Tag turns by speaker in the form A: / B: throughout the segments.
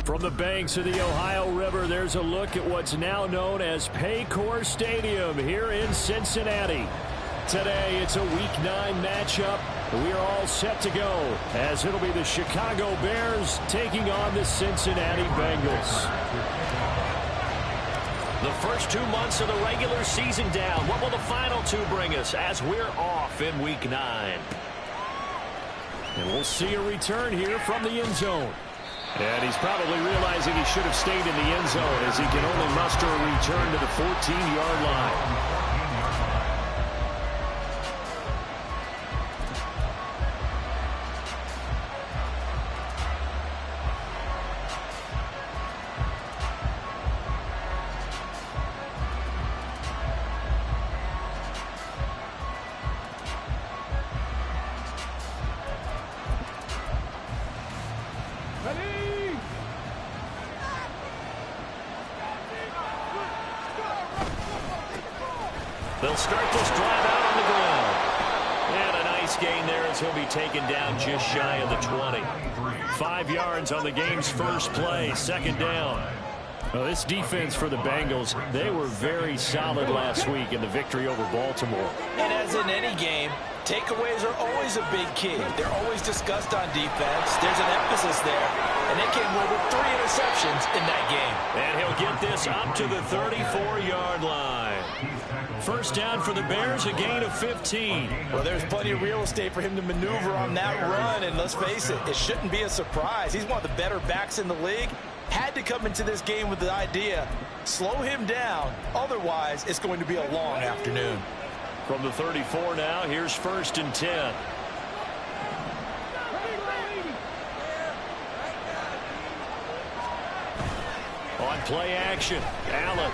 A: From the banks of the Ohio River, there's a look at what's now known as Paycor Stadium here in Cincinnati. Today, it's a Week 9 matchup. We are all set to go as it'll be the Chicago Bears taking on the Cincinnati Bengals. The first 2 months of the regular season down. What will the final 2 bring us as we're off in Week 9? And we'll see a return here from the end zone. And he's probably realizing he should have stayed in the end zone as he can only muster a return to the 14-yard line. They'll start this drive out on the ground. And a nice gain there as he'll be taken down just shy of the 20. 5 yards on the game's first play, second down. Well, this defense for the Bengals, they were very solid last week in the victory over Baltimore.
B: And as in any game, takeaways are always a big key. They're always discussed on defense. There's an emphasis there. And they came away with 3 interceptions in that game.
A: And he'll get this up to the 34-yard line. First down for the Bears, a gain of 15.
B: Well, there's plenty of real estate for him to maneuver on that run. And let's face it, it shouldn't be a surprise. He's one of the better backs in the league. Had to come into this game with the idea, slow him down. Otherwise, it's going to be a long afternoon.
A: From the 34 now, here's 1st and 10. On play action, Allen.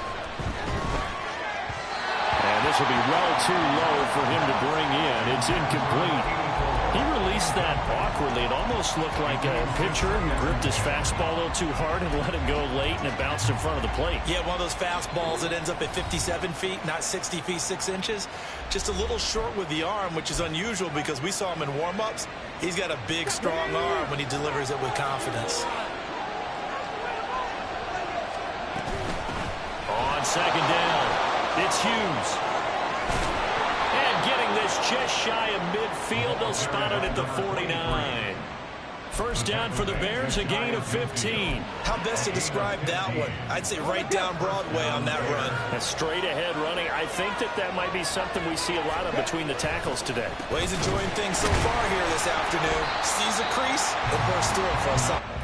A: And this will be well too low for him to bring in. It's incomplete. He released that awkwardly. It almost looked like a pitcher who gripped his fastball a little too hard and let it go late, and it bounced in front of the plate.
B: Yeah, one of those fastballs that ends up at 57 feet, not 60 feet, 6 inches. Just a little short with the arm, which is unusual because we saw him in warm-ups. He's got a big, strong arm when he delivers it with confidence.
A: On second down, it's Hughes. And getting this just shy of midfield, they'll spot it at the 49. First down for the Bears, a gain of 15.
B: How best to describe that one? I'd say right down Broadway on that run.
A: A straight ahead running. I think that might be something we see a lot of between the tackles today.
B: Well, he's enjoying things so far here this afternoon. sees a crease, and bursts through it for a second.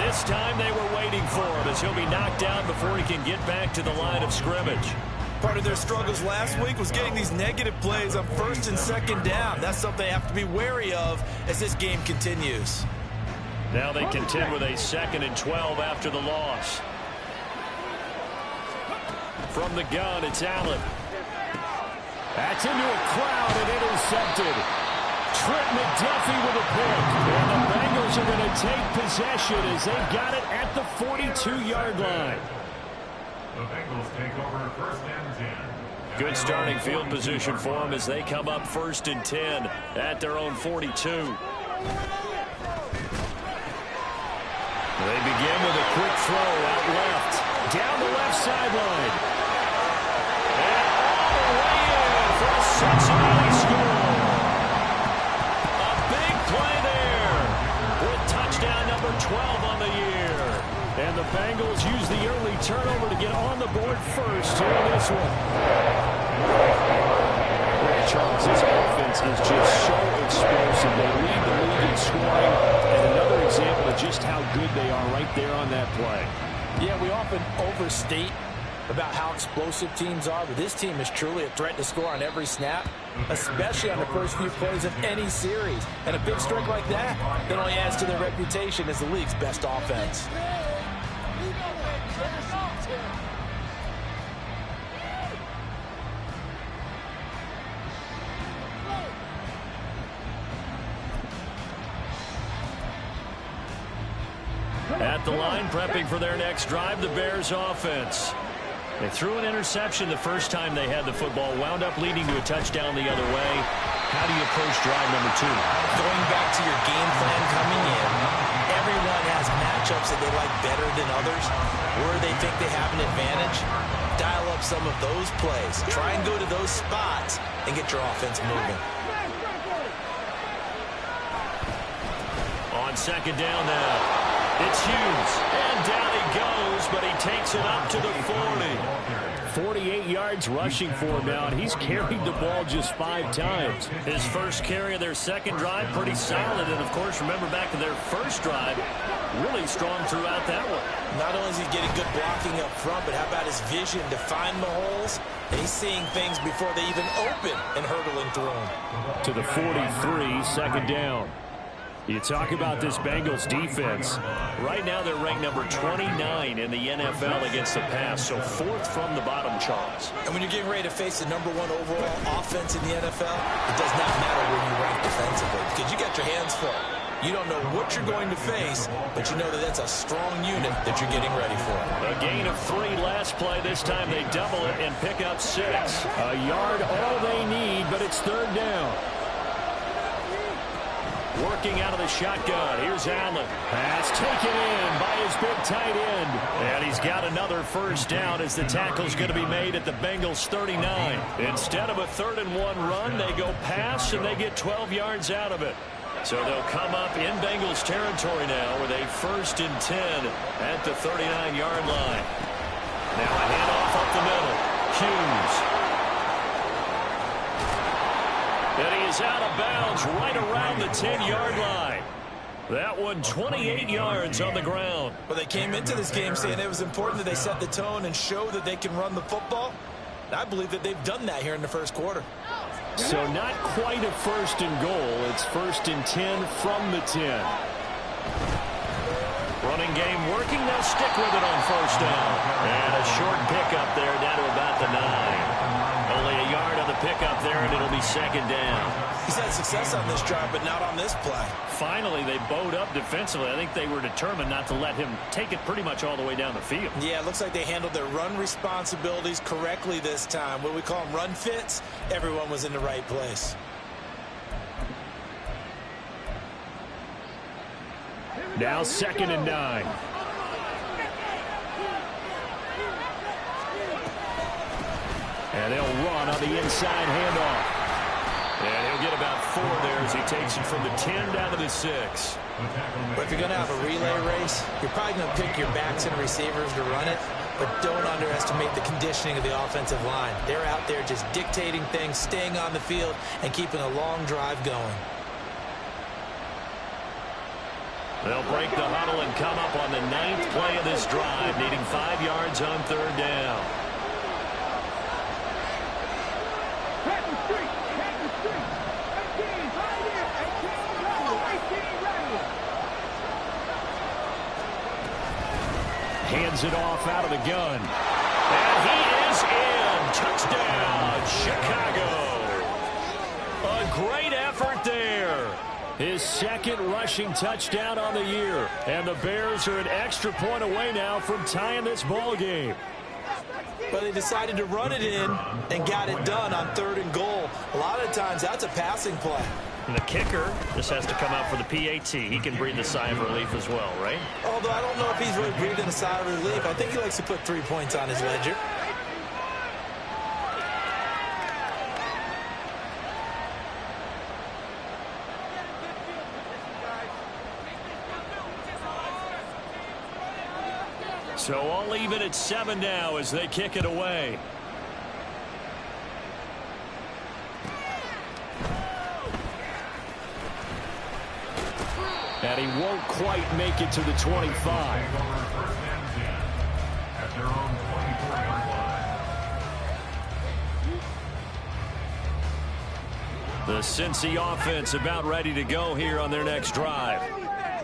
A: This time they were waiting for him as he'll be knocked down before he can get back to the line of scrimmage.
B: Part of their struggles last week was getting these negative plays on first and second down. That's something they have to be wary of as this game continues.
A: Now they contend with a 2nd and 12 after the loss. From the gun, it's Allen. That's into a crowd and intercepted. Trent McDuffie with a pick. And the Bengals are going to take possession as they got it at the 42-yard line.
C: The Bengals take over 1st and 10.
A: Good starting field position for them as they come up 1st and 10 at their own 42. They begin with a quick throw out left. Down the left sideline. And all the way in for a Cincinnati score. A big play there with touchdown number 12 on the year. And the Bengals use the early turnover to get on the board first here in this one. Charles, this offense is just so explosive. They lead the league in scoring, and another example of just how good they are right there on that play.
B: Yeah, we often overstate about how explosive teams are, but this team is truly a threat to score on every snap, especially on the first few plays of any series. And a big streak like that only adds to their reputation as the league's best offense.
A: At the line, prepping for their next drive, the Bears offense. They threw an interception the first time they had the football, wound up leading to a touchdown the other way. How do you approach drive number 2?
B: Going back to your game plan coming in, everyone has matchups that they like better than others, where they think they have an advantage. Dial up some of those plays. Try and go to those spots and get your offense moving.
A: On 2nd down now. It's Hughes, and down he goes, but he takes it up to the 40. 48 yards rushing for him now, and he's carried the ball just 5 times. His first carry of their second drive, pretty solid, and of course, remember back to their first drive, really strong throughout that one.
B: Not only is he getting good blocking up front, but how about his vision to find the holes? And he's seeing things before they even open and hurdling through them.
A: To the 43, 2nd down. You talk about this Bengals defense. Right now they're ranked number 29 in the NFL against the pass, so 4th from the bottom, Charles.
B: And when you're getting ready to face the number 1 overall offense in the NFL, it does not matter where you rank defensively because you got your hands full. You don't know what you're going to face, but you know that that's a strong unit that you're getting ready for.
A: A gain of 3 last play. This time they double it and pick up 6. A yard all they need, but it's 3rd down. Working out of the shotgun. Here's Allen. Pass taken in by his big tight end. And he's got another first down as the tackle's going to be made at the Bengals 39. Instead of a 3rd and 1 run, they go pass and they get 12 yards out of it. So they'll come up in Bengals territory now with a 1st and 10 at the 39-yard line. Now a handoff up the middle. Hughes. And he is out of bounds right around the 10-yard line. That one 28 yards on the ground.
B: Well, they came into this game saying it was important that they set the tone and show that they can run the football. And I believe that they've done that here in the first quarter.
A: So not quite a 1st and goal. It's 1st and 10 from the 10. Running game working. They'll stick with it on 1st down. And a short pickup there down to about the 9. Only a yard on the pickup there, and it'll be 2nd down.
B: He's had success on this drive, but not on this play.
A: Finally, they bowed up defensively. I think they were determined not to let him take it pretty much all the way down the field.
B: Yeah, it looks like they handled their run responsibilities correctly this time. What we call them run fits, everyone was in the right place.
A: Now 2nd and 9. And they'll run on the inside handoff. And he'll get about 4 there as he takes it from the 10 down to the 6.
B: But if you're going to have a relay race, you're probably going to pick your backs and receivers to run it, but don't underestimate the conditioning of the offensive line. They're out there just dictating things, staying on the field, and keeping a long drive going.
A: They'll break the huddle and come up on the 9th play of this drive, needing 5 yards on 3rd down. Hands it off out of the gun. And he is in. Touchdown, Chicago. A great effort there. His 2nd rushing touchdown on the year. And the Bears are an extra point away now from tying this ball game.
B: But they decided to run it in and got it done on 3rd and goal. A lot of times that's a passing play.
A: And the kicker just has to come out for the PAT. He can breathe a sigh of relief as well, right?
B: Although I don't know if he's really breathing a sigh of relief. I think he likes to put 3 points on his ledger.
A: So all even at 7 now as they kick it away. And he won't quite make it to the 25. The Cincy offense about ready to go here on their next drive.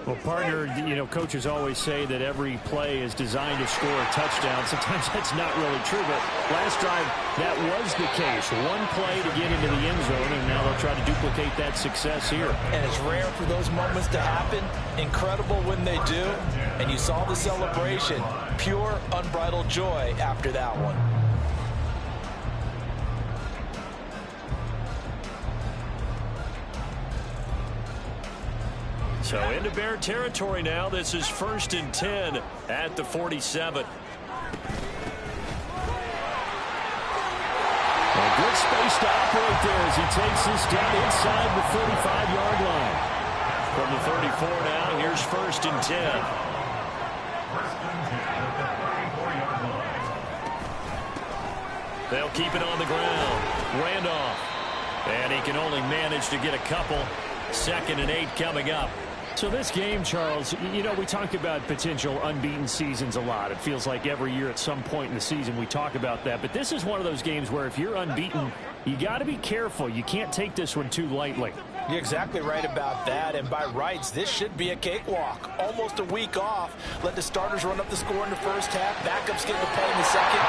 D: Well, partner, you know, coaches always say that every play is designed to score a touchdown. Sometimes that's not really true, but last drive, that was the case. One play to get into the end zone, and now they'll try to duplicate that success here.
B: And it's rare for those moments to happen. Incredible when they do. And you saw the celebration. Pure, unbridled joy after that one.
A: So into Bear territory now. This is 1st and 10 at the 47. A good space to operate there as he takes this down inside the 35-yard line. From the 34 now, here's 1st and 10. They'll keep it on the ground. Randolph. And he can only manage to get a couple. 2nd and 8 coming up.
D: So this game, Charles, you know, we talk about potential unbeaten seasons a lot. It feels like every year at some point in the season we talk about that. But this is one of those games where if you're unbeaten, you got to be careful. You can't take this one too lightly.
B: You're exactly right about that. And by rights, this should be a cakewalk. Almost a week off. Let the starters run up the score in the first half. Backups get to play in the second.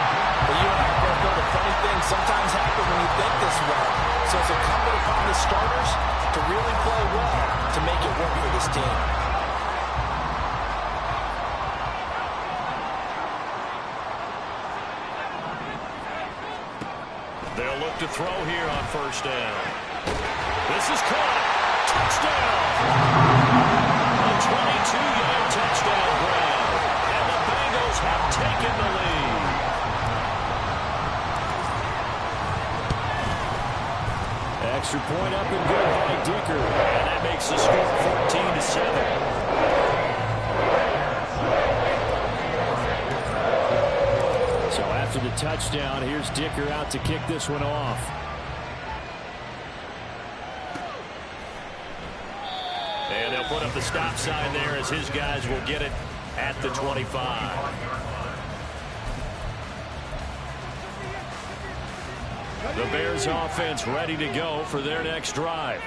B: But you and I both know the funny things sometimes happen when you think this way. So it's incumbent upon the starters to really play well to make it work for this team.
A: They'll look to throw here on 1st down. This is caught. Touchdown. A 22-yard touchdown grab. And the Bengals have taken the lead. Extra point up and good by Dicker. And that makes the score 14-7. So after the touchdown, here's Dicker out to kick this one off. And they'll put up the stop sign there as his guys will get it at the 25. The Bears offense ready to go for their next drive.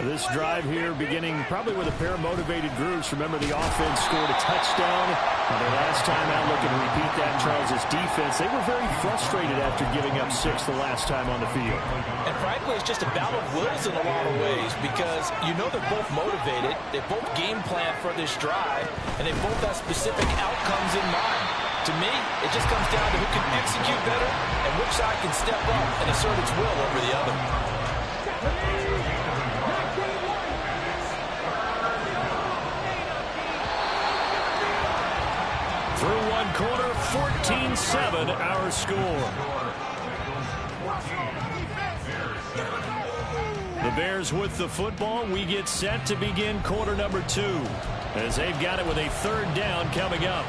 D: This drive here beginning probably with a pair of motivated groups. Remember, the offense scored a touchdown. Their last time out, looking to repeat that, Charles' defense. They were very frustrated after giving up 6 the last time on the field.
B: And frankly, it's just a battle of wills in a lot of ways because you know they're both motivated. They both game plan for this drive, and they both have specific outcomes in mind. To me, it just comes down to who can execute better and which side can step up and assert its will over the other.
A: Through one quarter, 14-7 our score. The Bears with the football. We get set to begin quarter number 2 as they've got it with a 3rd down coming up.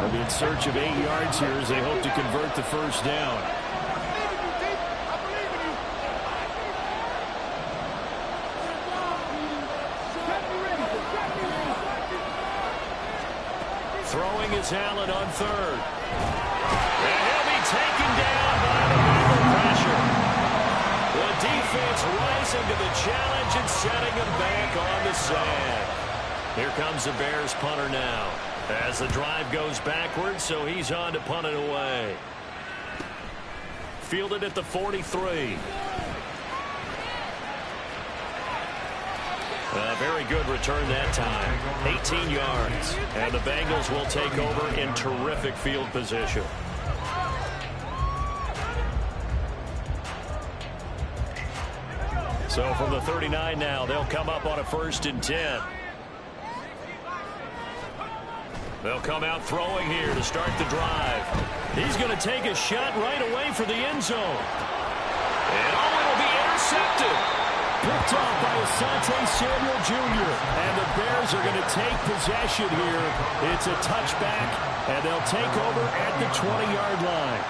D: They'll be in search of 8 yards here as they hope to convert the 1st down.
A: Throwing is Allen on third. And he'll be taken down by the Bengal pressure. The defense rising to the challenge and setting him back on the sand. Here comes the Bears punter now. As the drive goes backwards, so he's on to punt it away. Fielded at the 43. A very good return that time. 18 yards. And the Bengals will take over in terrific field position. So from the 39 now, they'll come up on a 1st and 10. They'll come out throwing here to start the drive. He's going to take a shot right away for the end zone. And it'll be intercepted. Picked off by Asante Samuel Jr. And the Bears are going to take possession here. It's a touchback, and they'll take over at the 20-yard line.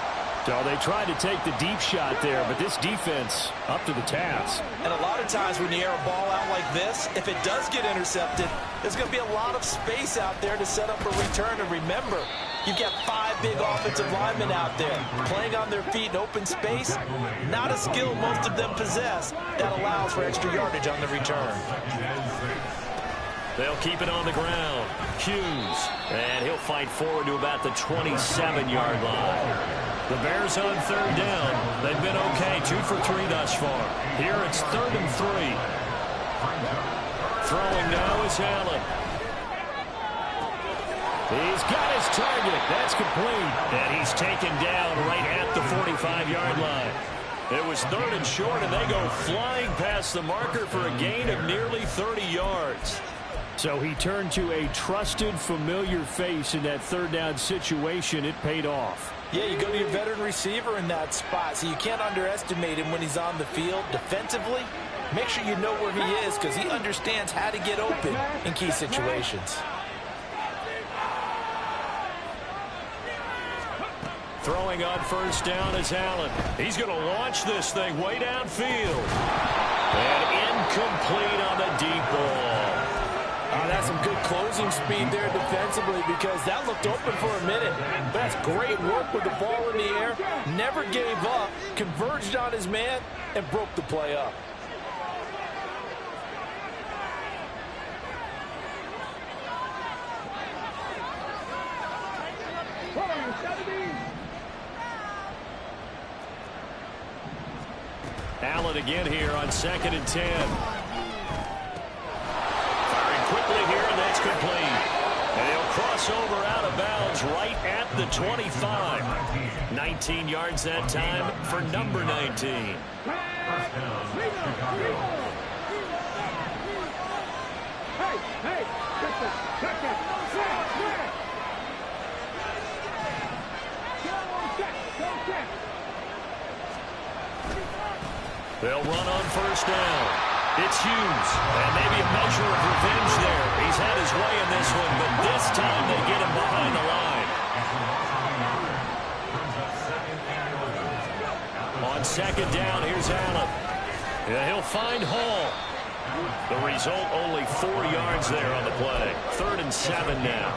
A: So they tried to take the deep shot there, but this defense up to the task.
B: And a lot of times when you air a ball out like this, if it does get intercepted, there's going to be a lot of space out there to set up a return. And remember, you've got 5 big offensive linemen out there playing on their feet in open space. Not a skill most of them possess that allows for extra yardage on the return.
A: They'll keep it on the ground. Hughes, and he'll fight forward to about the 27-yard line. The Bears on 3rd down. They've been okay, 2 for 3 thus far. Here it's 3rd and 3. Throwing now is Allen. He's got his target. That's complete. And he's taken down right at the 45-yard line. It was 3rd and short, and they go flying past the marker for a gain of nearly 30 yards.
D: So he turned to a trusted, familiar face in that 3rd down situation. It paid off.
B: Yeah, you go to your veteran receiver in that spot, so you can't underestimate him when he's on the field defensively. Make sure you know where he is because he understands how to get open in key situations.
A: Throwing on 1st down is Allen. He's going to launch this thing way downfield. And incomplete on the deep ball.
B: That's some good closing speed there defensively because that looked open for a minute. That's great work with the ball in the air. Never gave up, converged on his man, and broke the play up.
A: Allen again here on 2nd and 10. Quickly here, and that's complete. And he'll cross over out of bounds right at the 25. 19 yards that time for number 19. They'll run on 1st down. It's Hughes, and maybe a measure of revenge there. He's had his way in this one, but this time they get him behind the line. On 2nd down, here's Allen. Yeah, he'll find Hall. The result, only 4 yards there on the play. 3rd and 7 now.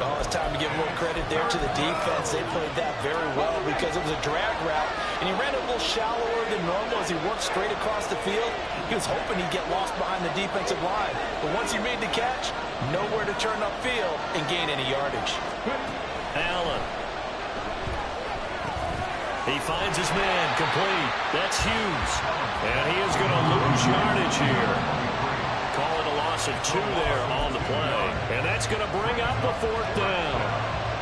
B: Oh, it's time to give a little credit there to the defense. They played that very well because it was a drag route, and he ran a little shallower than normal as he worked straight across the field. He was hoping he'd get lost behind the defensive line, but once he made the catch, nowhere to turn upfield and gain any yardage.
A: Allen. He finds his man complete. That's Hughes. And he is going to lose yardage here. Call it a loss of 2 there on the play. And that's going to bring up a 4th down.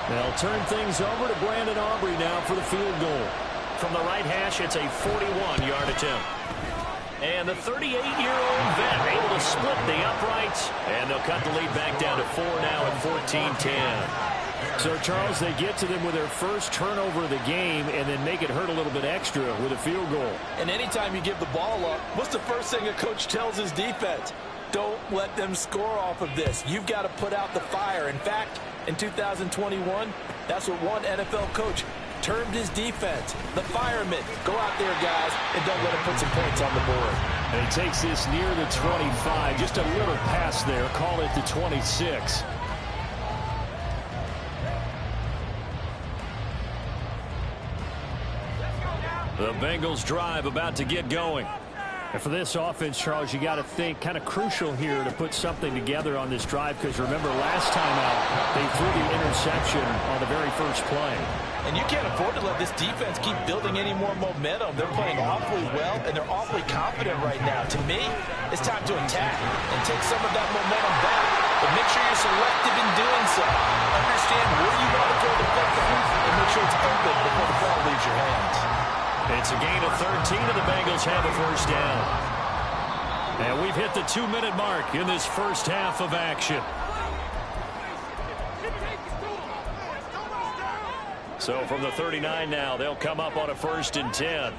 A: They'll turn things over to Brandon Aubrey now for the field goal. From the right hash, it's a 41-yard attempt. And the 38-year-old vet able to split the uprights. And they'll cut the lead back down to 4 now at 14-10.
D: So, Charles, they get to them with their first turnover of the game and then make it hurt a little bit extra with a field goal.
B: And anytime you give the ball up, what's the first thing a coach tells his defense? Don't let them score off of this. You've got to put out the fire. In fact, in 2021, that's what one NFL coach termed his defense. The firemen. Go out there, guys, and don't let them put some points on the board.
D: And he takes this near the 25. Just a little pass there. Call it the 26.
A: The Bengals drive about to get going.
D: And for this offense, Charles, you got to think kind of crucial here to put something together on this drive, because remember last time out they threw the interception on the very first play.
B: And you can't afford to let this defense keep building any more momentum. They're playing awfully well, and they're awfully confident right now. To me, it's time to attack and take some of that momentum back. But make sure you're selective in doing so. Understand where you want to throw the football, and make sure it's open before the ball leaves your hands.
A: It's a gain of 13, and the Bengals have a first down. And we've hit the 2-minute mark in this first half of action. So from the 39 now, they'll come up on a 1st and 10.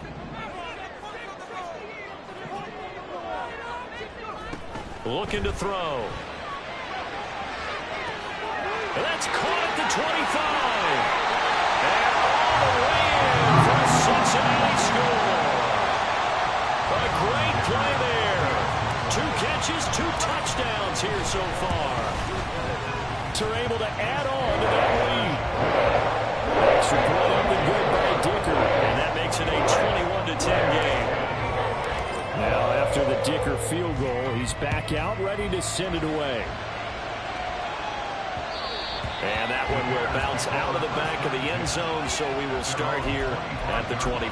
A: Looking to throw. That's caught at the 25. And all the way in for a Cincinnati score. A great play there. 2 catches, 2 touchdowns here so far. They're able to add on to that lead. Extra point up and good by Dicker. And that makes it a 21-10 game. Now after the Dicker field goal, he's back out ready to send it away. And that one will bounce out of the back of the end zone, so we will start here at the 25.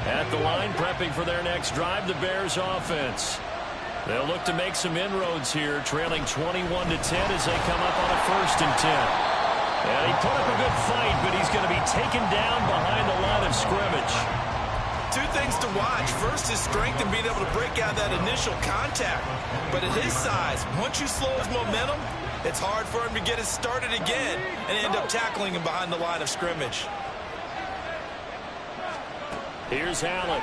A: At the line, prepping for their next drive, the Bears offense. They'll look to make some inroads here, trailing 21-10 as they come up on a 1st and 10. And he put up a good fight, but he's going to be taken down behind the line of scrimmage.
B: 2 things to watch. First, his strength and being able to break out that initial contact. But at his size, once you slow his momentum, it's hard for him to get it started again and end up tackling him behind the line of scrimmage.
A: Here's Allen.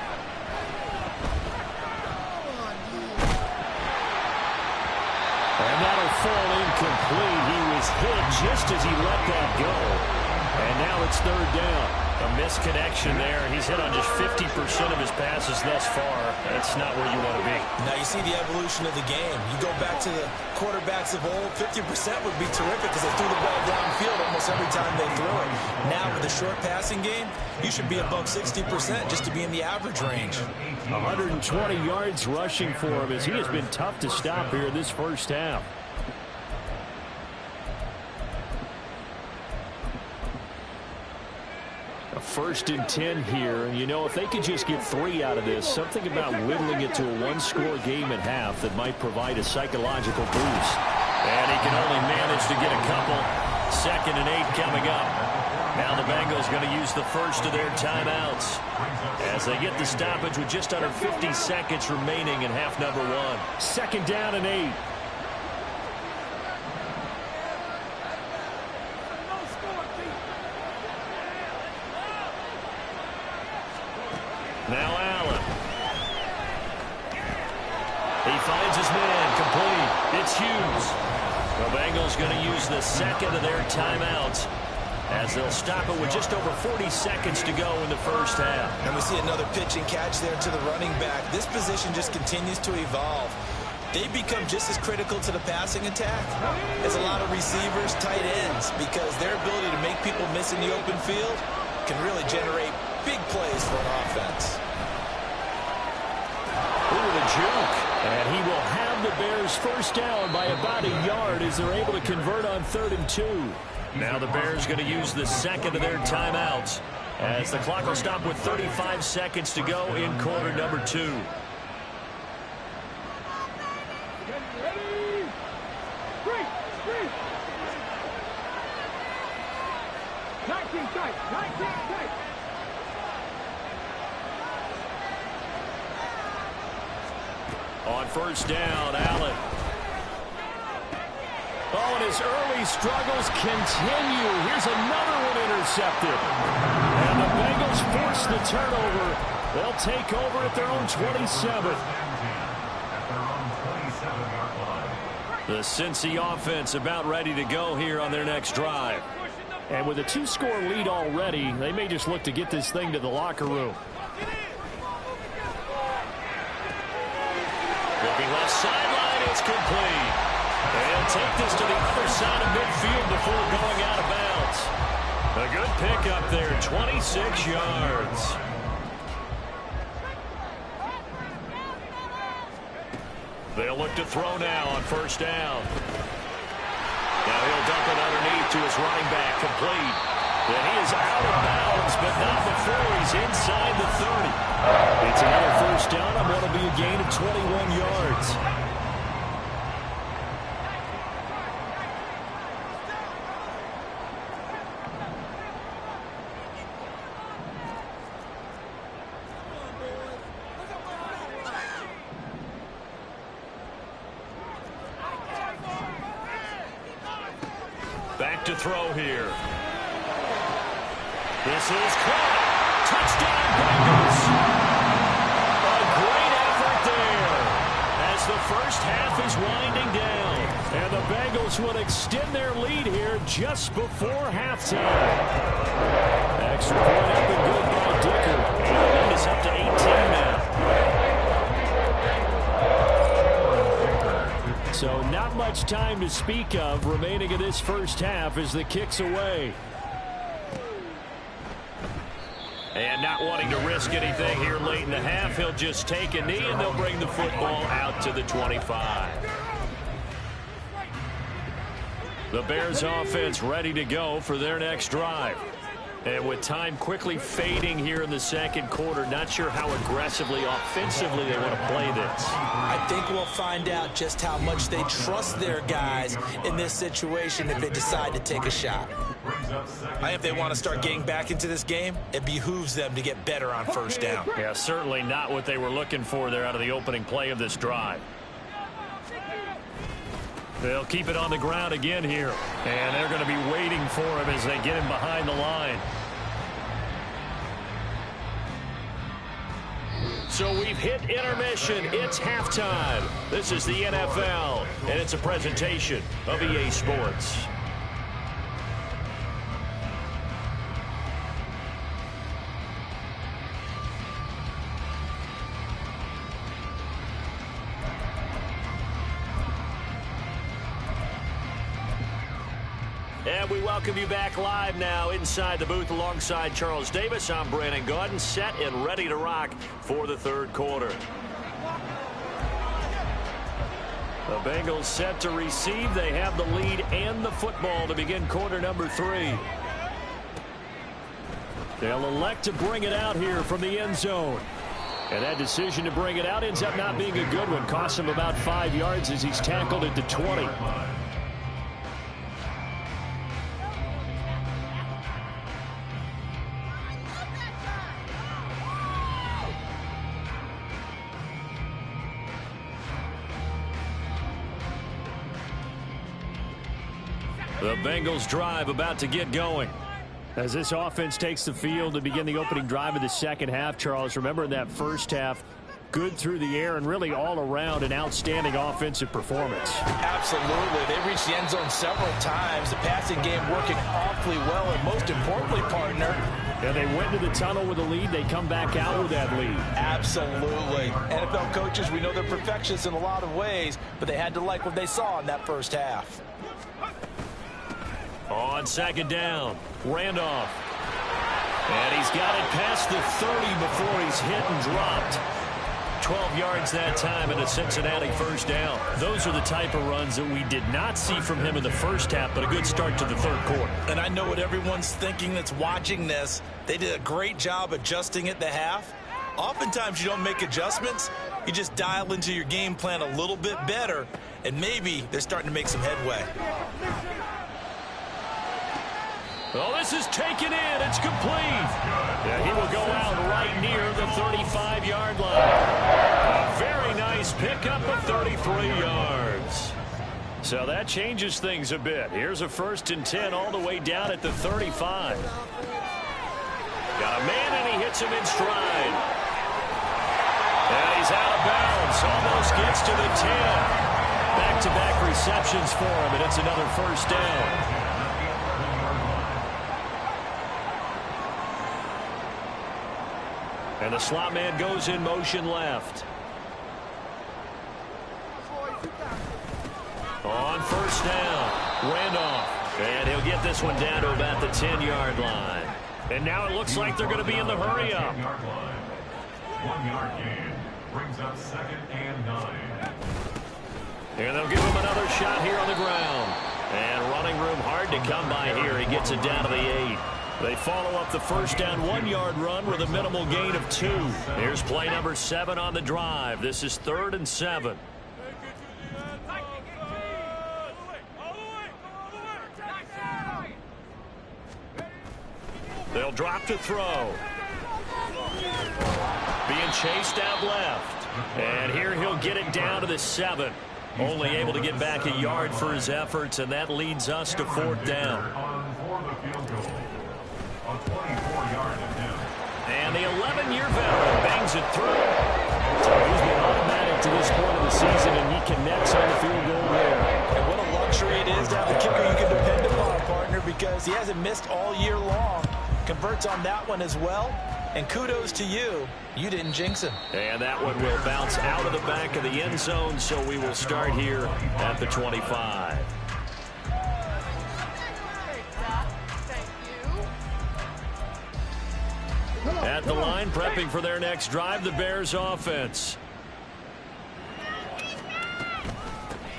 A: And that'll fall incomplete. He was hit just as he let that go. And now it's 3rd down. A misconnection there. He's hit on just 50% of his passes thus far. That's not where you want to be.
B: Now you see the evolution of the game. You go back to the quarterbacks of old, 50% would be terrific because they threw the ball downfield almost every time they threw it. Now with the short passing game, you should be above 60% just to be in the average range.
D: 120 yards rushing for him as he has been tough to stop here this first half. A 1st and 10 here, and you know, if they could just get 3 out of this, something about whittling it to a 1-score game at half that might provide a psychological boost.
A: And he can only manage to get a couple. 2nd and 8 coming up. Now the Bengals going to use the first of their timeouts as they get the stoppage with just under 50 seconds remaining in half number 1.
D: 2nd down and 8.
A: Now Allen. He finds his man, complete. It's Hughes. The Bengals going to use the 2nd of their timeouts as they'll stop it with just over 40 seconds to go in the first half.
B: And we see another pitch and catch there to the running back. This position just continues to evolve. They become just as critical to the passing attack as a lot of receivers, tight ends, because their ability to make people miss in the open field can really generate big plays for an offense.
A: Ooh, the juke.
D: And he will have the Bears first down by about a yard as they're able to convert on 3rd and 2.
A: Now the Bears going to use the 2nd of their timeouts as the clock will stop with 35 seconds to go in quarter number 2.
E: Ready? 3. 19 tight. 19 tight.
A: On 1st down, Allen.
D: Oh, and his early struggles continue. Here's another one intercepted. And the Bengals force the turnover. They'll take over at their own 27.
A: The Cincy offense about ready to go here on their next drive.
D: And with a 2-score lead already, they may just look to get this thing to the locker room.
A: Looking left sideline, it's complete. They'll take this to the other side of midfield before going out of bounds. A good pickup there, 26 yards. They'll look to throw now on first down. Now he'll dump it underneath to his running back, complete. And he is out of bounds, but not before he's inside the 30. It's another first down on what will be a gain of 21 yards. Back to throw here. This is caught. Touchdown, Bengals. A great effort there as the first half is winding down. And the Bengals will extend their lead here just before halftime. Extra point up and good by Dicker. And the lead is up to 18 now. So not much time to speak of remaining in this first half as the kick's away. And not wanting to risk anything here late in the half, he'll just take a knee and they'll bring the football out to the 25. The Bears offense ready to go for their next drive. And with time quickly fading here in the second quarter, not sure how aggressively, offensively they want to play this.
B: I think we'll find out just how much they trust their guys in this situation if they decide to take a shot. If they want to start getting back into this game, it behooves them to get better on first down.
A: Yeah, certainly not what they were looking for there out of the opening play of this drive. They'll keep it on the ground again here. And they're going to be waiting for him as they get him behind the line. So we've hit intermission. It's halftime. This is the NFL, and it's a presentation of EA Sports. And we welcome you back live now inside the booth alongside Charles Davis. I'm Brandon Gaudin, set and ready to rock for the third quarter. The Bengals set to receive. They have the lead and the football to begin quarter number 3. They'll elect to bring it out here from the end zone. And that decision to bring it out ends up not being a good one. Costs him about 5 yards as he's tackled at the 20. The Bengals drive about to get going. As this offense takes the field to begin the opening drive of the second half, Charles, remember in that first half, good through the air and really all around an outstanding offensive performance.
B: Absolutely. They reached the end zone several times. The passing game working awfully well, and most importantly, partner,
D: and they went into the tunnel with a lead. They come back out with that lead.
B: Absolutely. NFL coaches, we know they're perfectionists in a lot of ways, but they had to like what they saw in that first half.
A: On second down, Randolph. And he's got it past the 30 before he's hit and dropped. 12 yards that time and a Cincinnati first down. Those are the type of runs that we did not see from him in the first half, but a good start to the third quarter.
B: And I know what everyone's thinking that's watching this. They did a great job adjusting at the half. Oftentimes you don't make adjustments. You just dial into your game plan a little bit better, and maybe they're starting to make some headway.
A: Oh, this is taken in. It's complete. Yeah, he will go out right near the 35-yard line. A very nice pickup of 33 yards. So that changes things a bit. Here's a 1st and 10 all the way down at the 35. Got a man, and he hits him in stride. And he's out of bounds. Almost gets to the 10. Back-to-back receptions for him, and it's another first down. And the slot man goes in motion left. On first down, Randolph. And he'll get this one down to about the 10-yard line. And now it looks like they're going to be in the hurry-up.
C: 1 yard gain brings up 2nd and 9.
A: And they'll give him another shot here on the ground. And running room hard to come by here. He gets it down to the 8. They follow up the first down 1-yard run with a minimal gain of 2. Here's play number 7 on the drive. This is 3rd and 7. They'll drop to throw. Being chased out left. And here he'll get it down to the 7. Only able to get back a yard for his efforts, and that leads us to 4th down. And the 11-year veteran bangs it through. So he's been automatic to this point of the season, and he connects on the field goal there.
B: And what a luxury it is to have a kicker you can depend upon, partner, because he hasn't missed all year long. Converts on that one as well. And kudos to you. You didn't jinx him.
A: And that one will bounce out of the back of the end zone, so we will start here at the 25. At the line, prepping for their next drive, the Bears offense.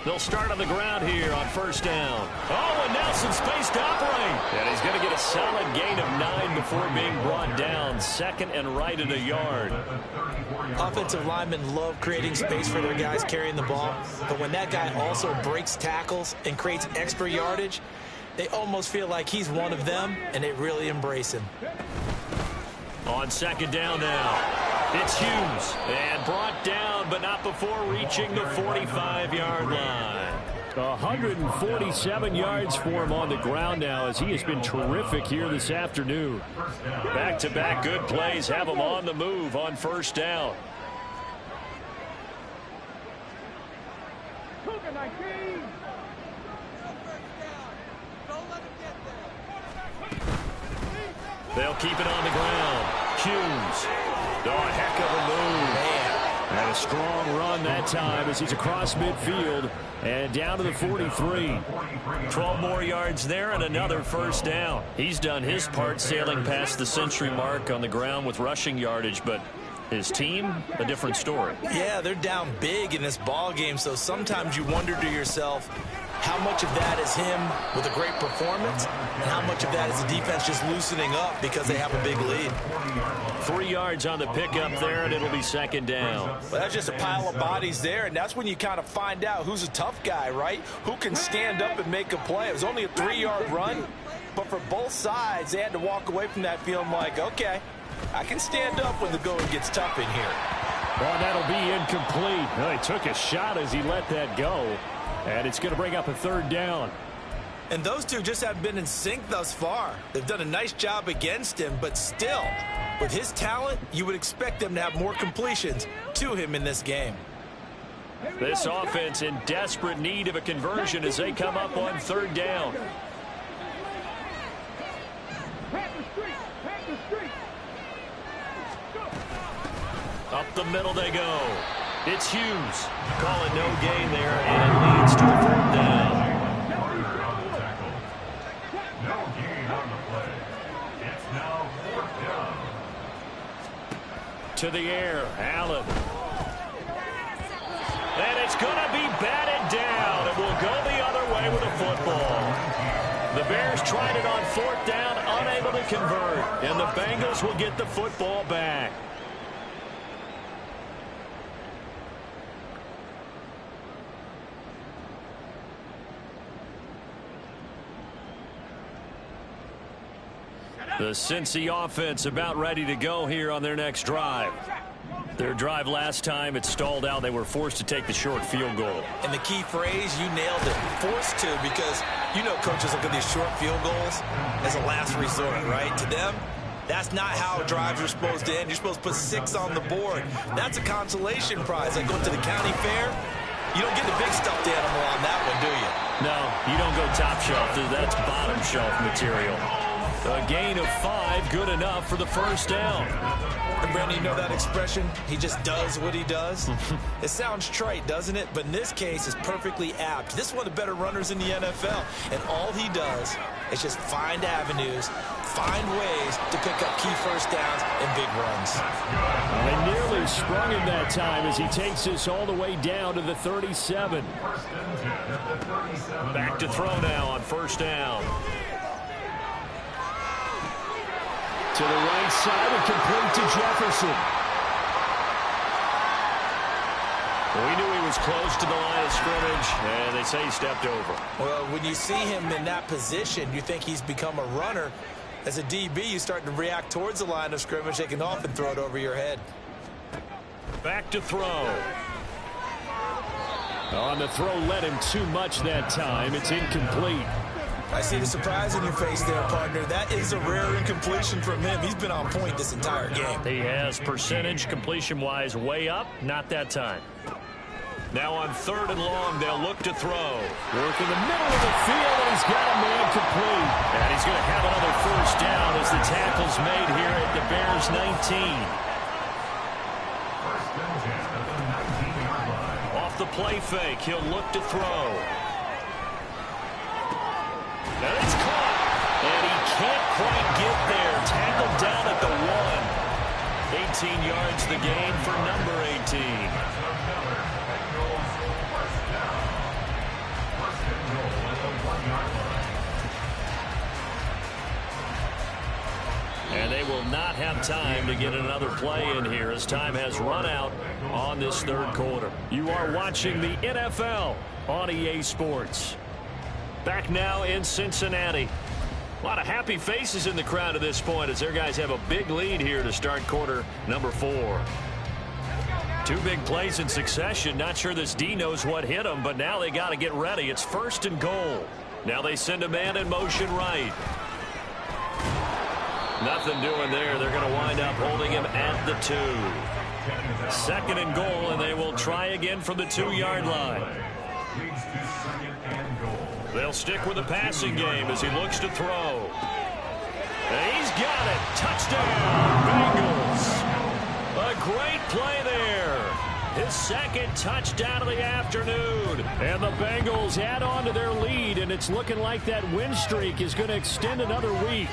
A: They'll start on the ground here on 1st down. Oh, and Nelson space to operate. And he's going to get a solid gain of 9 before being brought down. 2nd and right in a yard.
B: Offensive linemen love creating space for their guys carrying the ball. But when that guy also breaks tackles and creates extra yardage, they almost feel like he's one of them, and they really embrace him.
A: On 2nd down now. It's Hughes, and brought down, but not before reaching the 45-yard line.
D: 147 yards for him on the ground now, as he has been terrific here this afternoon.
A: Back-to-back good plays have him on the move on 1st down. They'll keep it on the ground. Hughes. Oh, a heck of a move.
D: Man. And a strong run that time as he's across midfield and down to the 43.
A: 12 more yards there and another 1st down. He's done his part sailing past the century mark on the ground with rushing yardage, but his team, a different story.
B: Yeah, they're down big in this ball game, so sometimes you wonder to yourself, how much of that is him with a great performance, and how much of that is the defense just loosening up because they have a big lead.
A: 3 yards on the pickup there, and it'll be 2nd down.
B: Well, that's just a pile of bodies there, and that's when you kind of find out who's a tough guy, right? Who can stand up and make a play. It was only a 3-yard run, but for both sides, they had to walk away from that feeling like, okay, I can stand up when the going gets tough in here.
D: Well, that'll be incomplete. Well, he took a shot as he let that go. And it's going to bring up a 3rd down.
B: And those two just haven't been in sync thus far. They've done a nice job against him, but still, with his talent, you would expect them to have more completions to him in this game.
A: This offense in desperate need of a conversion as they come up on 3rd down. Up the middle they go. It's Hughes. Call it no gain there, and it leads to the 4th down.
C: No gain on the play. It's now 4th down.
A: To the air, Allen. And it's going to be batted down. It will go the other way with a football. The Bears tried it on 4th down, unable to convert. And the Bengals will get the football back. The Cincy offense about ready to go here on their next drive. Their drive last time, it stalled out. They were forced to take the short field goal.
B: And the key phrase, you nailed it, forced to, because you know coaches look at these short field goals as a last resort, right? To them, that's not how drives are supposed to end. You're supposed to put 6 on the board. That's a consolation prize. Like going to the county fair, you don't get the big stuffed animal on that one, do you?
A: No, you don't go top shelf. That's bottom shelf material. A gain of 5, good enough for the first down.
B: And Brandon, you know that expression? He just does what he does? It sounds trite, doesn't it? But in this case, it's perfectly apt. This is one of the better runners in the NFL. And all he does is just find avenues, find ways to pick up key first downs and big runs.
D: They nearly sprung him that time as he takes this all the way down to the 37.
A: Back to throw now on first down.
D: To the right side and complete to Jefferson.
A: We knew he was close to the line of scrimmage, and they say he stepped over.
B: Well, when you see him in that position, you think he's become a runner. As a DB, you start to react towards the line of scrimmage. They can often throw it over your head.
A: Back to throw.
D: On the throw, led him too much that time. It's incomplete.
B: I see the surprise in your face there, partner. That is a rare incompletion from him. He's been on point this entire game.
A: He has percentage completion-wise way up. Not that time. Now on 3rd and long, they'll look to throw.
D: Work in the middle of the field, and he's got a man complete.
A: And he's going to have another first down as the tackle's made here at the Bears 19. Off the play fake, he'll look to throw. And it's caught. And he can't quite get there. Tackled down at the 1. 18 yards the gain for number 18. And they will not have time to get another play in here as time has run out on this 3rd quarter. You are watching the NFL on EA Sports. Back now in Cincinnati. A lot of happy faces in the crowd at this point as their guys have a big lead here to start quarter number 4. 2 big plays in succession. Not sure this D knows what hit them, but now they got to get ready. It's 1st and goal. Now they send a man in motion right. Nothing doing there. They're going to wind up holding him at the 2. 2nd and goal, and they will try again from the 2-yard line. They'll stick with the passing game as he looks to throw. And he's got it. Touchdown, Bengals. A great play there. His 2nd touchdown of the afternoon. And the Bengals add on to their lead, and it's looking like that win streak is going to extend another week.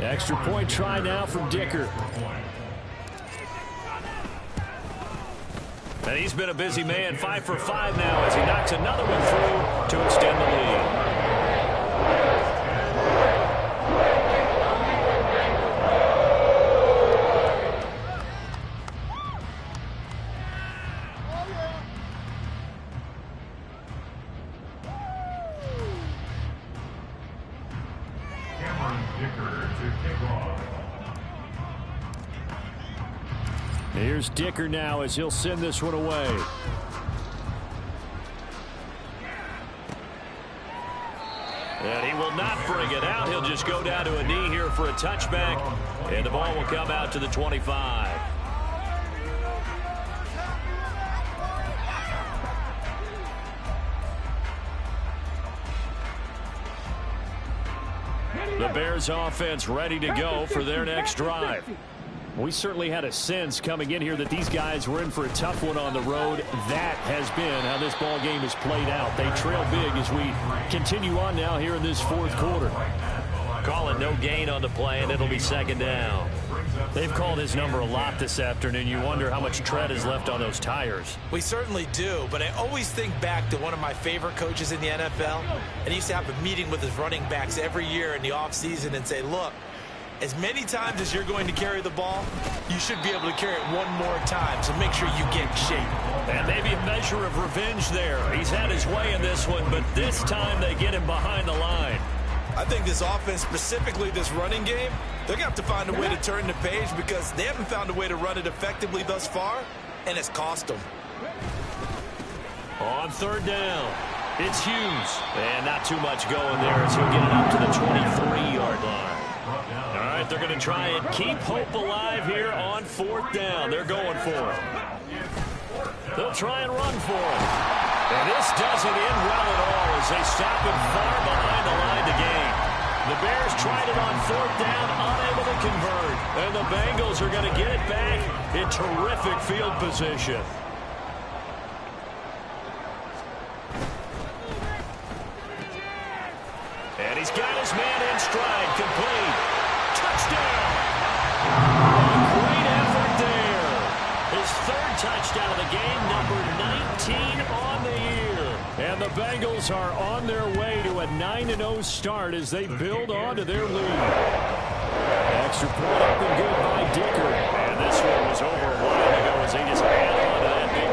D: Extra point try now from Dicker.
A: And he's been a busy man, 5 for 5 now as he knocks another one through to extend the lead.
D: Here's Dicker now as he'll send this one away.
A: And he will not bring it out. He'll just go down to a knee here for a touchback. And the ball will come out to the 25. The Bears offense ready to go for their next drive.
D: We certainly had a sense coming in here that these guys were in for a tough one on the road. That has been how this ball game has played out. They trail big as we continue on now here in this 4th quarter.
A: Call it no gain on the play, and it'll be 2nd down. They've called his number a lot this afternoon. You wonder how much tread is left on those tires.
B: We certainly do, but I always think back to one of my favorite coaches in the NFL. And he used to have a meeting with his running backs every year in the offseason and say, look, as many times as you're going to carry the ball, you should be able to carry it one more time, so make sure you get in shape.
A: And maybe a measure of revenge there. He's had his way in this one, but this time they get him behind the line.
B: I think this offense, specifically this running game, they're going to have to find a way to turn the page because they haven't found a way to run it effectively thus far, and it's cost them.
A: On 3rd down, it's Hughes. And not too much going there as he'll get it up to the 23-yard line. All right, they're going to try and keep hope alive here on 4th down. They're going for it. They'll try and run for it. And this doesn't end well at all as they stop him far behind the line to gain. The Bears tried it on 4th down, unable to convert. And the Bengals are going to get it back in terrific field position. And he's got his man in stride, complete. Touchdown! Great effort there. His 3rd touchdown of the game, number 19 on the year. And the Bengals are on their way to a 9-0 start as they build on to their lead. Extra point up and good by Dicker. And this one was over a while ago as they just add on to that big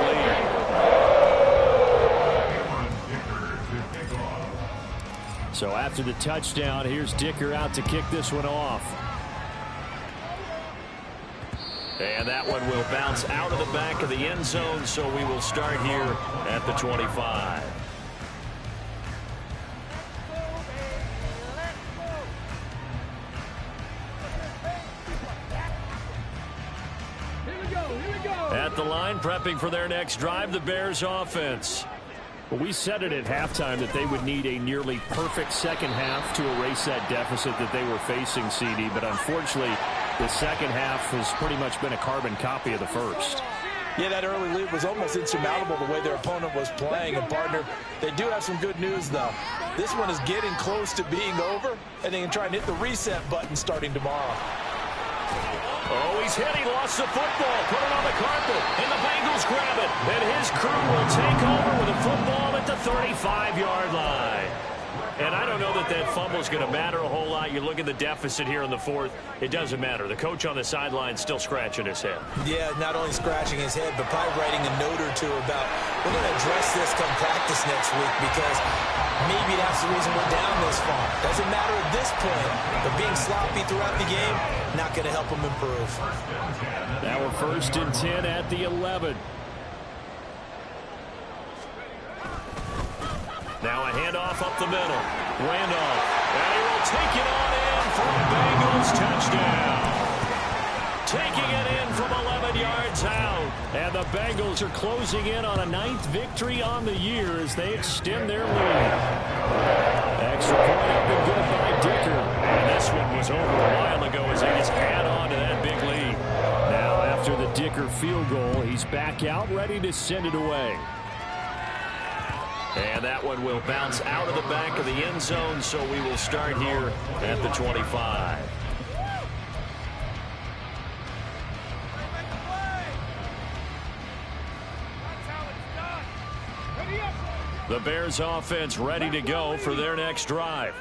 A: lead. So after the touchdown, here's Dicker out to kick this one off. And that one will bounce out of the back of the end zone, so we will start here at the 25. At the line, prepping for their next drive, the Bears offense. Well, we said it at halftime that they would need a nearly perfect second half to erase that deficit that they were facing, CD. But unfortunately, the second half has pretty much been a carbon copy of the first.
B: Yeah, that early lead was almost insurmountable the way their opponent was playing. And, partner, they do have some good news, though. This one is getting close to being over, and they can try and hit the reset button starting tomorrow.
A: Oh, he's hit. He lost the football. Put it on the carpet. And the Bengals grab it. And his crew will take over with a football at the 35-yard line. And I don't know that that fumble is going to matter a whole lot. You look at the deficit here in the 4th. It doesn't matter. The coach on the sideline still scratching his head.
B: Yeah, not only scratching his head, but probably writing a note or two about we're going to address this come practice next week because maybe that's the reason we're down this far. Doesn't matter at this point, but being sloppy throughout the game, not going to help them improve.
A: Now we're 1st and 10 at the 11. Now a handoff up the middle. Randolph. And he will take it on in for a Bengals touchdown. Taking it in from 11 yards out. And the Bengals are closing in on a 9th victory on the year as they extend their lead. Extra point up and good by Dicker. And this one was over a while ago as they just add on to that big lead. Now after the Dicker field goal, he's back out ready to send it away. And that one will bounce out of the back of the end zone, so we will start here at the 25. The Bears offense ready to go for their next drive.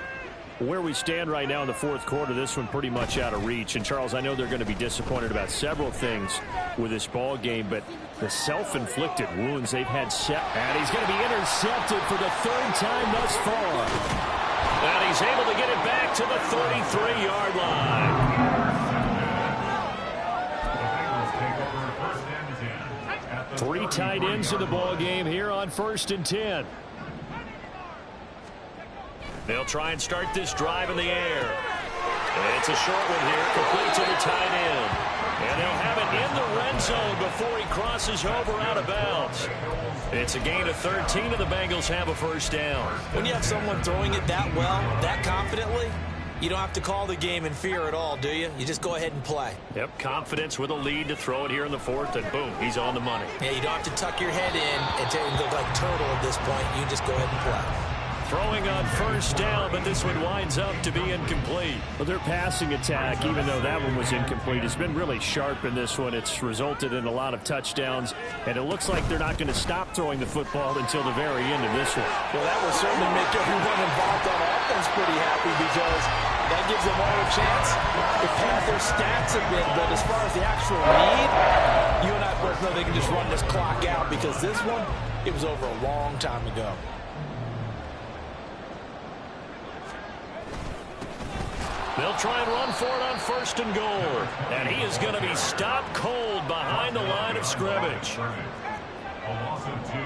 A: Where we stand right now in the 4th quarter, this one pretty much out of reach. And, Charles, I know they're going to be disappointed about several things with this ball game, but the self-inflicted wounds they've had set. And he's going to be intercepted for the 3rd time thus far. And he's able to get it back to the 33-yard line. 3 tight ends in the ball game here on 1st and 10. They'll try and start this drive in the air. And it's a short one here, complete to the tight end. And they'll have it in the red zone before he crosses over out of bounds. It's a gain of 13, and the Bengals have a 1st down.
B: When you have someone throwing it that well, that confidently, you don't have to call the game in fear at all, do you? You just go ahead and play.
A: Yep, confidence with a lead to throw it here in the 4th, and boom, he's on the money.
B: Yeah, you don't have to tuck your head in and go like turtle at this point. You just go ahead and play.
A: Throwing on 1st down, but this one winds up to be incomplete.
D: Well, their passing attack, even though that one was incomplete, has been really sharp in this one. It's resulted in a lot of touchdowns, and it looks like they're not going to stop throwing the football until the very end of this one.
B: Well, that will certainly make everyone involved on offense pretty happy because that gives them all a chance to pad their stats a bit. But as far as the actual need, you and I both know they can just run this clock out because this one, it was over a long time ago.
A: They'll try and run for it on 1st and goal. And he is going to be stopped cold behind the line of scrimmage.
C: A loss of 2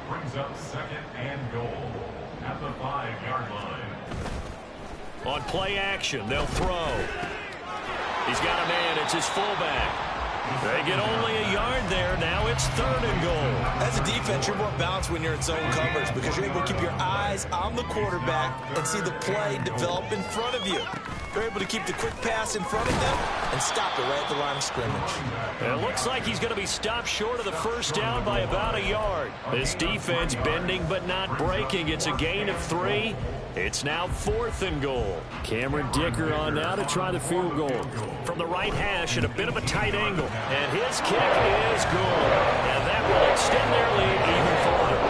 C: brings up 2nd and goal at the 5-yard line.
A: On play action, they'll throw. He's got a man. It's his fullback. They get only a yard there. Now it's 3rd and goal.
B: As a defense, you're more balanced when you're in zone coverage because you're able to keep your eyes on the quarterback and see the play develop in front of you. You're able to keep the quick pass in front of them and stop it right at the line of scrimmage.
A: It looks like he's going to be stopped short of the first down by about a yard. This defense bending but not breaking. It's a gain of 3. It's now 4th and goal. Cameron Dicker on now to try the field goal. From the right hash at a bit of a tight angle. And his kick is good. And that will extend their lead even further.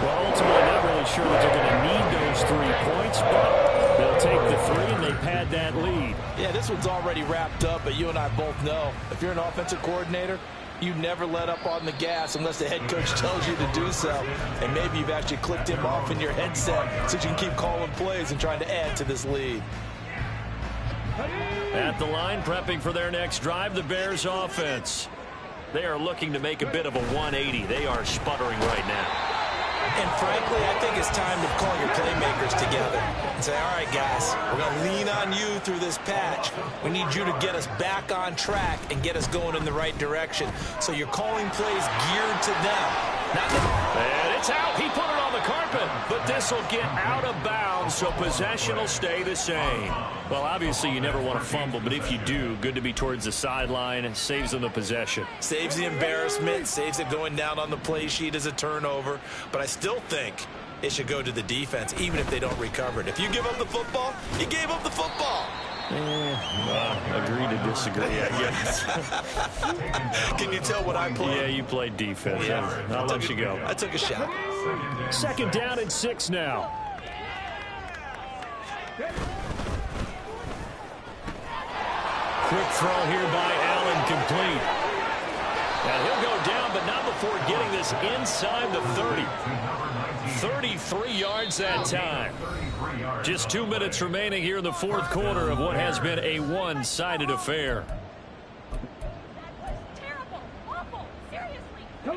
A: Well, ultimately, not really sure that they're going to need those 3 points, but they'll take the 3 and they pad that lead.
B: Yeah, this one's already wrapped up, but you and I both know if you're an offensive coordinator, you never let up on the gas unless the head coach tells you to do so. And maybe you've actually clicked him off in your headset so you can keep calling plays and trying to add to this lead.
A: At the line, prepping for their next drive, the Bears offense. They are looking to make a bit of a 180. They are sputtering right now.
B: And frankly, I think it's time to call your playmakers together and say, all right, guys, we're going to lean on you through this patch. We need you to get us back on track and get us going in the right direction. So you're calling plays geared to them.
A: And it's out. He put it on the carpet, but this will get out of bounds, so possession will stay the same. Well, obviously, you never want to fumble, but if you do, good to be towards the sideline. It saves them the possession.
B: Saves the embarrassment, saves it going down on the play sheet as a turnover. But I still think it should go to the defense, even if they don't recover it. If you give up the football, you gave up the football.
A: Agree to disagree, I guess.
B: Can you tell what I played?
A: Yeah, you played defense.
B: Yeah.
A: I'll let you go.
B: I took a shot.
D: 2nd down and 6 now.
A: Quick throw here by Allen, complete. Now he'll go down, but not before getting this inside the 30. 33 yards that time. Just 2 minutes remaining here in the 4th quarter of what has been a one-sided affair.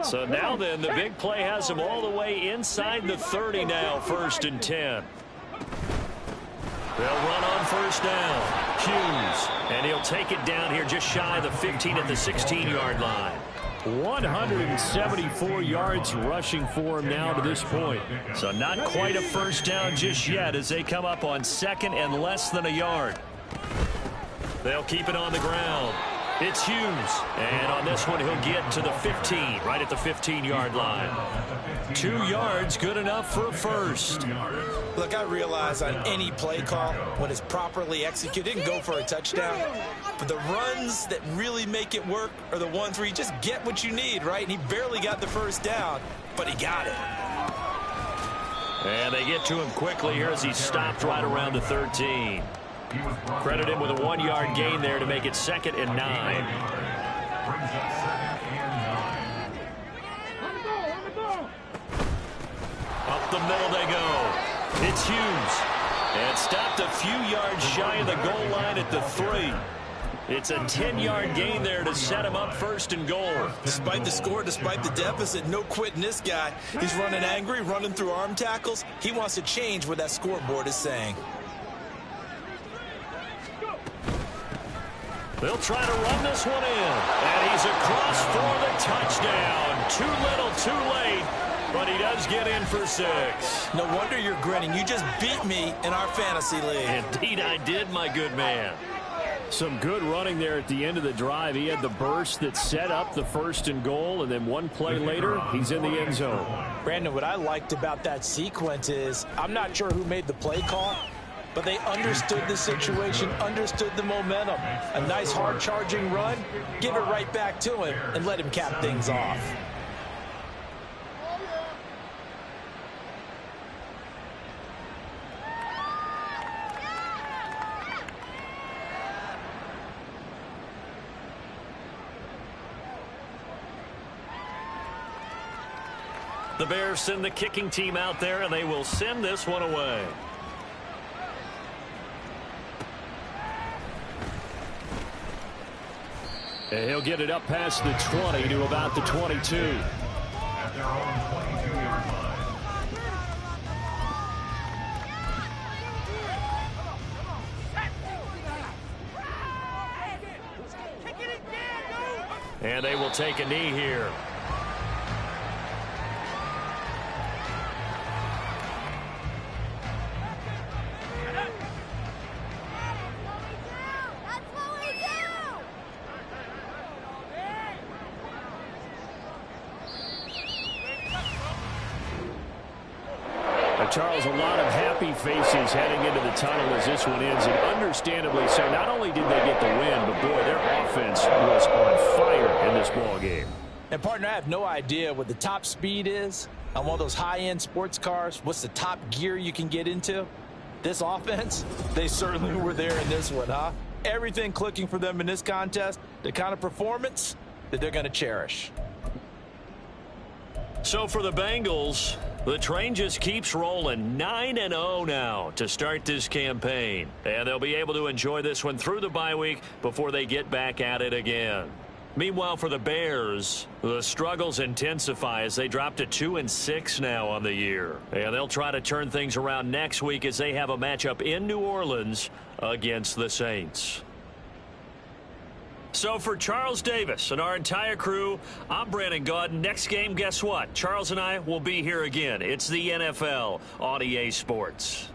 A: So now then, the big play has him all the way inside the 30 now, 1st and 10. They'll run on 1st down. Hughes, and he'll take it down here just shy of the 15 at the 16-yard line.
D: 174 yards rushing for him now to this point.
A: So not quite a 1st down just yet as they come up on 2nd and less than a yard. They'll keep it on the ground. It's Hughes. And on this one, he'll get to the 15, right at the 15-yard line. 2 yards, good enough for a 1st.
B: Look, I realize on any play call, when it's properly executed, it can go for a touchdown. But the runs that really make it work are the ones where you just get what you need, right? And he barely got the 1st down, but he got it.
A: And they get to him quickly here as he stopped right around the 13. Credit him with a 1-yard gain there to make it 2nd and 9. Up the middle they go. It's Hughes. And stopped a few yards shy of the goal line at the 3. It's a 10-yard gain there to set him up 1st and goal.
B: Despite the score, despite the deficit, no quitting this guy. He's running angry, running through arm tackles. He wants to change what that scoreboard is saying.
A: They'll try to run this one in. And he's across for the touchdown. Too little, too late. But he does get in for 6.
B: No wonder you're grinning. You just beat me in our fantasy league.
A: Indeed I did, my good man.
D: Some good running there at the end of the drive. He had the burst that set up the 1st and goal, and then one play later, he's in the end zone.
B: Brandon, what I liked about that sequence is I'm not sure who made the play call, but they understood the situation, understood the momentum. A nice hard-charging run, give it right back to him, and let him cap things off.
A: The Bears send the kicking team out there, and they will send this one away.
D: And he'll get it up past the 20 to about the 22.
C: At their own 22-yard line.
A: And they will take a knee here.
D: Charles, a lot of happy faces heading into the tunnel as this one ends, and understandably so. Not only did they get the win, but boy, their offense was on fire in this ball game.
B: And partner, I have no idea what the top speed is on one of those high-end sports cars. What's the top gear you can get into? This offense, they certainly were there in this one, huh? Everything clicking for them in this contest, the kind of performance that they're going to cherish.
A: So for the Bengals, the train just keeps rolling. 9-0 now to start this campaign. And they'll be able to enjoy this one through the bye week before they get back at it again. Meanwhile, for the Bears, the struggles intensify as they drop to 2-6 now on the year. And they'll try to turn things around next week as they have a matchup in New Orleans against the Saints. So for Charles Davis and our entire crew, I'm Brandon Gaudin. Next game, guess what? Charles and I will be here again. It's the NFL on EA Sports.